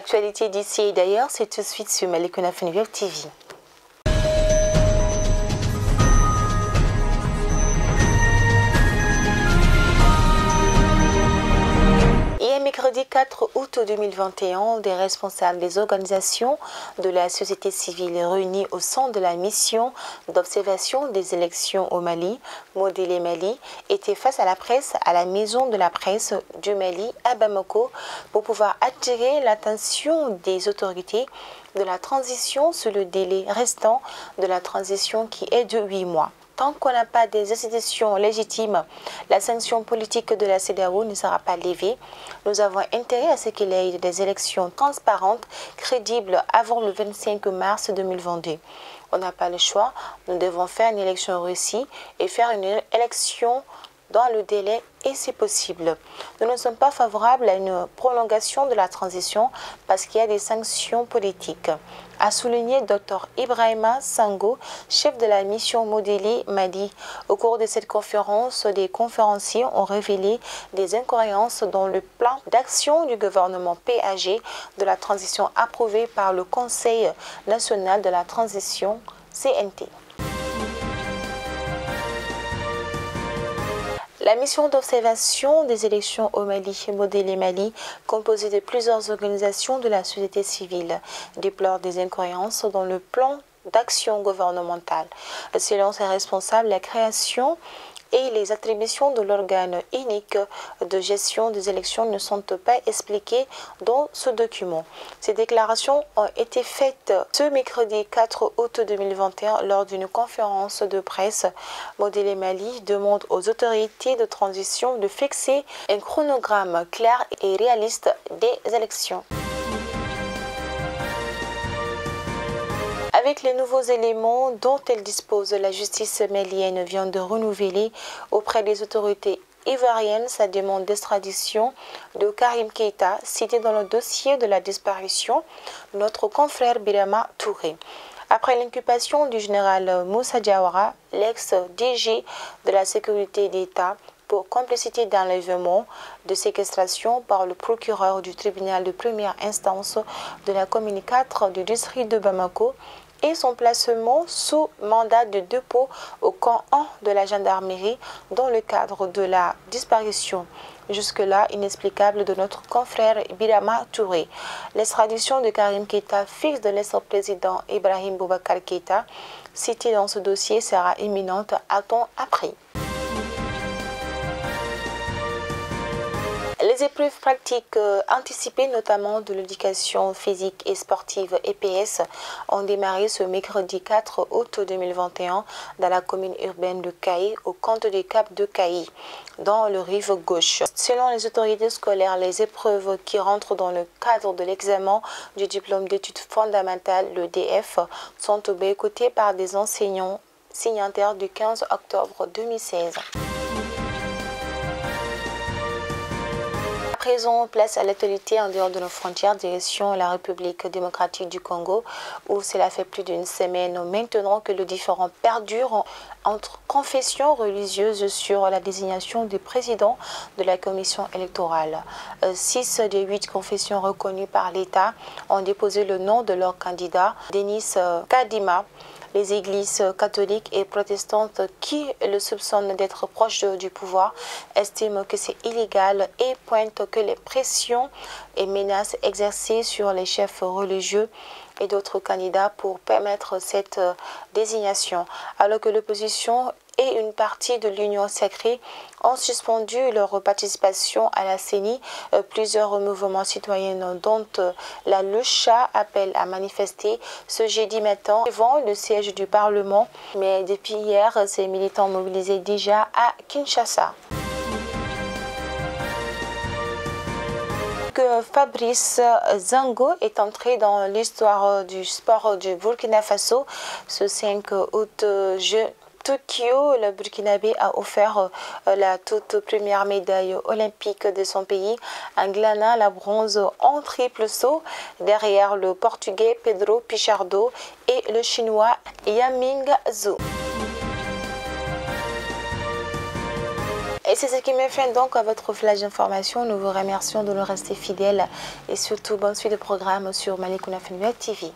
L'actualité d'ici et d'ailleurs, c'est tout de suite sur Malikounda Fenweb TV. Hier, mercredi 4 août 2021, des responsables des organisations de la société civile réunis au sein de la mission d'observation des élections au Mali, Modèle Mali, étaient face à la presse à la maison de la presse du Mali à Bamako pour pouvoir attirer l'attention des autorités de la transition sur le délai restant de la transition qui est de 8 mois. Tant qu'on n'a pas des institutions légitimes, la sanction politique de la CEDEAO ne sera pas levée. Nous avons intérêt à ce qu'il y ait des élections transparentes, crédibles avant le 25 mars 2022. On n'a pas le choix. Nous devons faire une élection réussie et faire une élection dans le délai et c'est possible. Nous ne sommes pas favorables à une prolongation de la transition parce qu'il y a des sanctions politiques, a souligné Dr Ibrahima Sango, chef de la mission Modèle Mali. Au cours de cette conférence, des conférenciers ont révélé des incohérences dans le plan d'action du gouvernement PAG de la transition approuvé par le Conseil national de la transition CNT. La mission d'observation des élections au Mali, Modèle Mali, composée de plusieurs organisations de la société civile, déplore des incohérences dans le plan d'action gouvernementale. Selon ses responsables, la création et les attributions de l'organe unique de gestion des élections ne sont pas expliquées dans ce document. Ces déclarations ont été faites ce mercredi 4 août 2021 lors d'une conférence de presse. Modèle Mali demande aux autorités de transition de fixer un chronogramme clair et réaliste des élections. Avec les nouveaux éléments dont elle dispose, la justice malienne vient de renouveler auprès des autorités ivoiriennes sa demande d'extradition de Karim Keïta, cité dans le dossier de la disparition de notre confrère Birama Touré. Après l'inculpation du général Moussa Diawara, l'ex-DG de la sécurité d'État, pour complicité d'enlèvement, de séquestration par le procureur du tribunal de première instance de la commune 4 du district de Bamako, et son placement sous mandat de dépôt au camp 1 de la gendarmerie dans le cadre de la disparition jusque-là inexplicable de notre confrère Birama Touré. L'extradition de Karim Keïta, fils de l'ex-président Ibrahim Boubacar Keïta, cité dans ce dossier, sera imminente, a-t-on appris. Les épreuves pratiques anticipées, notamment de l'éducation physique et sportive EPS, ont démarré ce mercredi 4 août 2021 dans la commune urbaine de Kaï, au compte du Cap de Kaï, dans le rive gauche. Selon les autorités scolaires, les épreuves qui rentrent dans le cadre de l'examen du diplôme d'études fondamentales, le DF, sont boycottées par des enseignants signataires du 15 octobre 2016. À présent, place à l'actualité en dehors de nos frontières, direction la République démocratique du Congo, où cela fait plus d'une semaine maintenant que le différend perdure entre confessions religieuses sur la désignation du président de la commission électorale. 6 des 8 confessions reconnues par l'État ont déposé le nom de leur candidat, Denis Kadima. Les églises catholiques et protestantes qui le soupçonnent d'être proche du pouvoir estiment que c'est illégal et pointent que les pressions et menaces exercées sur les chefs religieux et d'autres candidats pour permettre cette désignation, alors que l'opposition et une partie de l'Union sacrée ont suspendu leur participation à la CENI. Plusieurs mouvements citoyens, dont la Lucha, appellent à manifester ce jeudi matin devant le siège du Parlement. Mais depuis hier, ces militants mobilisés déjà à Kinshasa. Fabrice Zango est entré dans l'histoire du sport du Burkina Faso ce 5 août. Tokyo, le Burkinabé a offert la toute première médaille olympique de son pays en glanant la bronze en triple saut derrière le Portugais Pedro Pichardo et le Chinois Yaming Zhou. Et c'est ce qui met fin donc à votre flash d'information. Nous vous remercions de nous rester fidèles et surtout bonne suite de programme sur Malikounda Fenweb TV.